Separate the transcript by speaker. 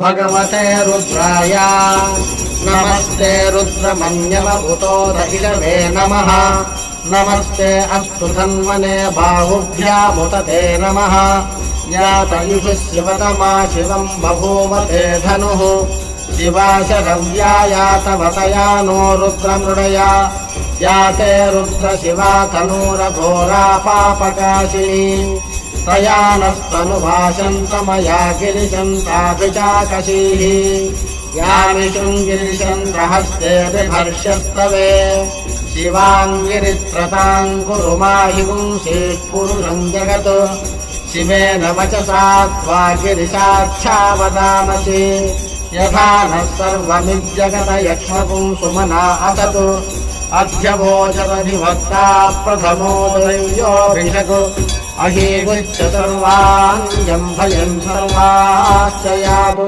Speaker 1: भगवते रुद्राय नमस्ते रुद्रमन्यवभूतोदहिषवे नमः नमस्ते अस्तु धन्वने बाहुभ्यामुत ते नमः यातयुषु शिवतमा शिवम् बभूवते धनुः शिवाशरव्या यातवतया नो रुद्रमृडया याते रुद्रशिवा तनूरघोरा पापकाशिनी तया नस्तनुभाषन्तमया गिरिशन्ताभिचाकशीः यामिषुम् गिरिशन्द्रहस्ते बिभर्ष्यस्तवे शिवाङ्गिरित्रताम् कुरु माहि पुंसीत्पुरुषम् जगत् शिवेन वचसा त्वा गिरिशाख्यावदामसि यथा नः सर्वमिज्जगत यक्ष्मपुंसुमना असतु अध्यवोचरधिभक्ता प्रथमो दैव्योऽभिषक् अहीगुच्छ सर्वान् जम्भयन् सर्वाश्च यातु।